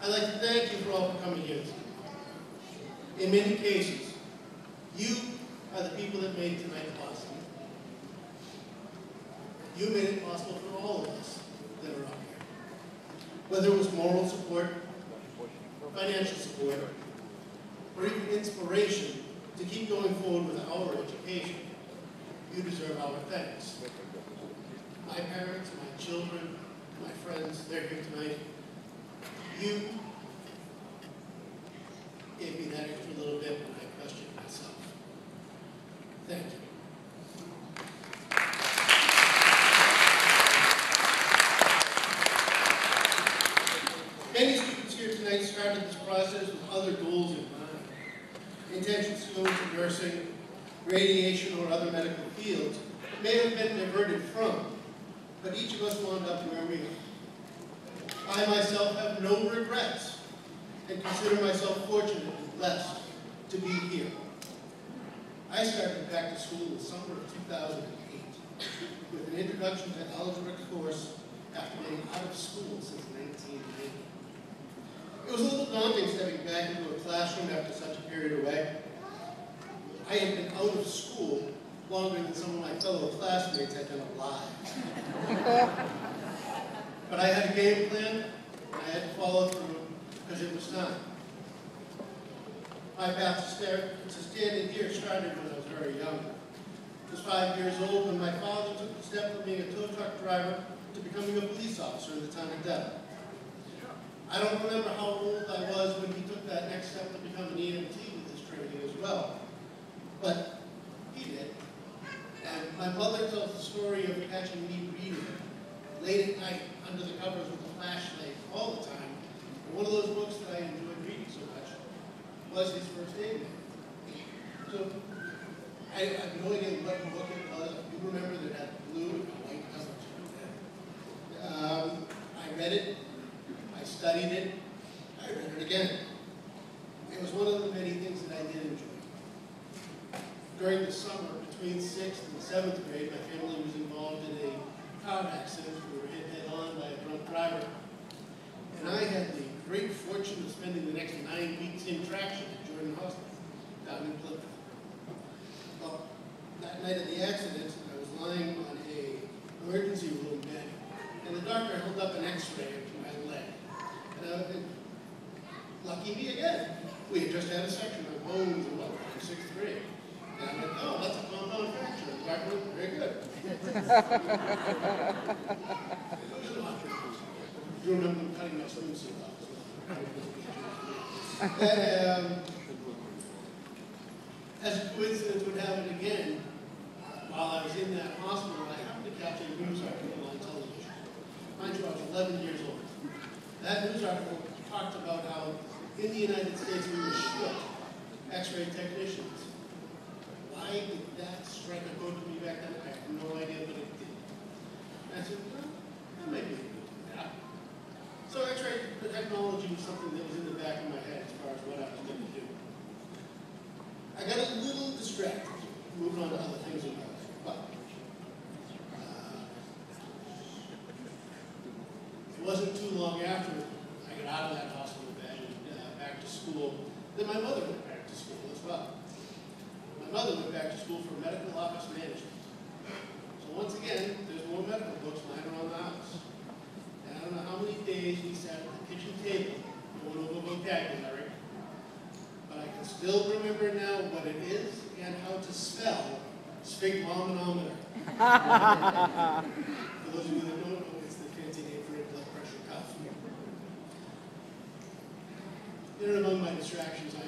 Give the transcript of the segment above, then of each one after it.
I'd like to thank you for all for coming here. In many cases, you are the people that made tonight possible. You made it possible for all of us that are out here. Whether it was moral support, financial support, or even inspiration to keep going forward with our education, you deserve our thanks. My parents, my children, my friends, they're here tonight. You gave me that extra little bit when I questioned myself. Thank you. Many students here tonight started this process with other goals in mind. Intentions to go into nursing, radiation, or other medical fields may have been diverted from, but each of us wound up where we are. I myself have no regrets and consider myself fortunate and blessed to be here. I started back to school in the summer of 2008 with an introduction to algebra course after being out of school since 1990. It was a little daunting stepping back into a classroom after such a period away. I had been out of school longer than some of my fellow classmates had been alive. But I had a game plan, and I had to follow through because it was time. My path to standing here started when I was very young. I was 5 years old when my father took the step from being a tow truck driver to becoming a police officer in the town of Devon. I don't remember how old I was when he took that next step to become an EMT with his training as well. But he did. And my mother tells the story of catching me reading late at night under the covers with a flashlight all the time. And one of those books that I enjoyed reading so much was his first aid manual. So I have no idea what book it was. I do remember that it had blue and white covers. I read it. I studied it. I read it again. It was one of the many things that I did enjoy. During the summer, between 6th and 7th grade, my family was involved in a car accident. We were hit head-on by a drunk driver. And I had the great fortune of spending the next 9 weeks in traction at Jordan Hospital down in Plymouth. Well, that night of the accident, I was lying on an emergency room bed, and the doctor held up an x-ray to my leg. And lucky me again. We had just had a section of bones and whatnot in 6th grade. And I went, oh, that's a compound fracture. And the doctor went, very good. It was an option. You remember them cutting my swimsuit off. As a coincidence would happen again, while I was in that hospital, I happened to catch a news article on television. Mind you, I was 11 years old. That news article talked about how in the United States we were short x-ray technicians. Why did that strike a chord to me back then? I have no idea, but it did. And I said, well, that might be a good to that. So x-ray technology was something that was in the back of my head as far as what I was going to do. I got a little distracted, moving on to other things in my life. But it wasn't too long after I got out of that hospital bed and back to school that my mother went back to school as well. My mother went back to school for medical office management. So once again, there's more medical books lying around the house. And I don't know how many days we sat at the kitchen table going over vocabulary, but I can still remember now what it is and how to spell sphygmomanometer. For those of you that don't know, it's the fancy name for a blood pressure cuff. In and among my distractions, I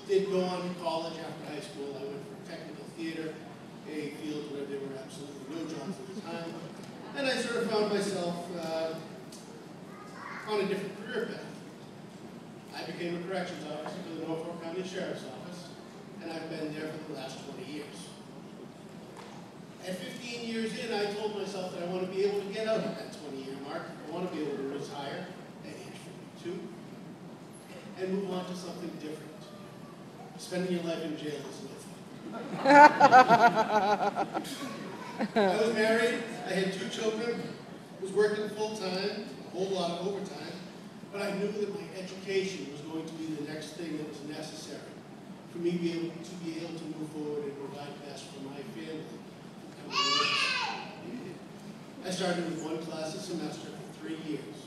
did go on to college after high school. I went for technical theater, a field where there were absolutely no jobs at the time. And I sort of found myself on a different career path. I became a corrections officer for the Norfolk County Sheriff's Office, and I've been there for the last 20 years. At 15 years in, I told myself that I want to be able to get out of that 20-year mark. I want to be able to retire at age 52 and move on to something different. Spending your life in jail is no fun. I was married, I had 2 children, was working full-time, a whole lot of overtime, but I knew that my education was going to be the next thing that was necessary for me to be able to move forward and provide best for my family. I started with one class a semester for 3 years,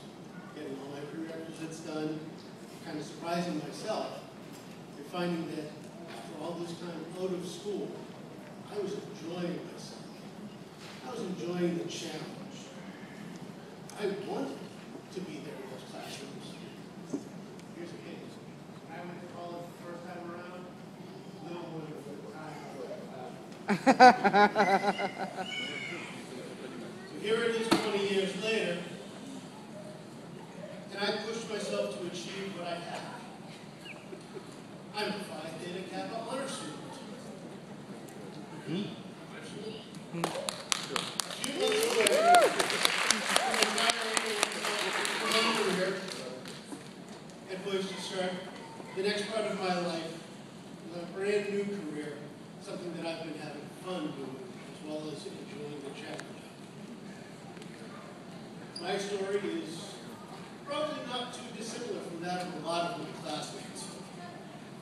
getting all my prerequisites done, kind of surprising myself, and finding that after all this time out of school, I was enjoying myself. I was enjoying the challenge. I wanted to be there in those classrooms. Here's the case. I went to college the first time around, no one would have time. So here it is 20 years later, and I pushed myself to achieve what I had. I'm a Phi Theta Kappa honor student. A few months away from retiring career and poised to start the next part of my life with a brand new career, something that I've been having fun doing as well as enjoying the challenge. My story is probably not too dissimilar from that of a lot of my classmates,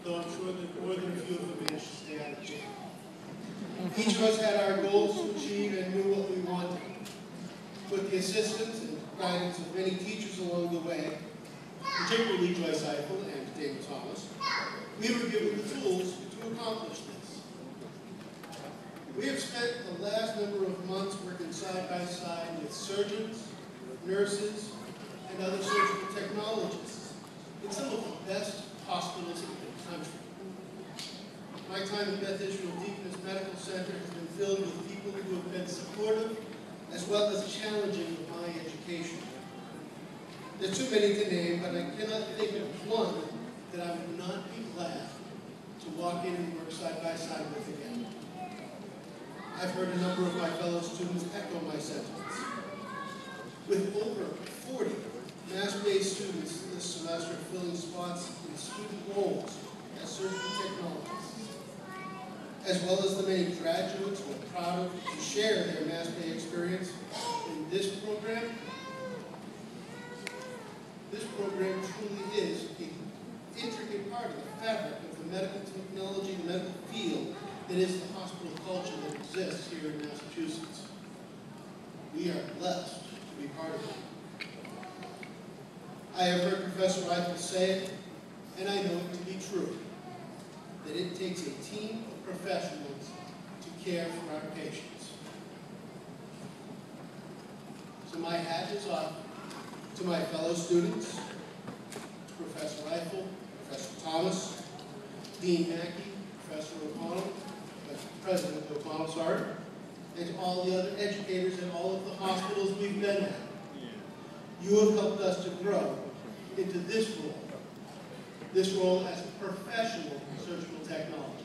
though I'm sure that more than a few of them managed to stay out of jail. Each of us had our goals to achieve and knew what we wanted. With the assistance and guidance of many teachers along the way, particularly Joyce Eiffel and David Thomas, we were given the tools to accomplish this. We have spent the last number of months working side by side with surgeons, nurses, and other surgical technologists in some of the best hospitals in the country. My time at Beth Israel Deaconess Medical Center has been filled with people who have been supportive as well as challenging of my education. There's too many to name, but I cannot think of one that I would not be glad to walk in and work side by side with again. I've heard a number of my fellow students echo my sentiments. With over 40 mass-based students this semester filling spots in student roles as surgical technologists, as well as the many graduates who are proud to share their mass pay experience in this program. This program truly is an intricate part of the fabric of the medical technology and medical field that is the hospital culture that exists here in Massachusetts. We are blessed to be part of it. I have heard Professor Eiffel say it, and I know it to be true, that it takes a team of professionals to care for our patients. So my hat is off to my fellow students, to Professor Eiffel, Professor Thomas, Dean Mackey, Professor O'Connell, President O'Connell, sorry, and to all the other educators in all of the hospitals we've been at. You have helped us to grow into this role as a professional surgical technologist.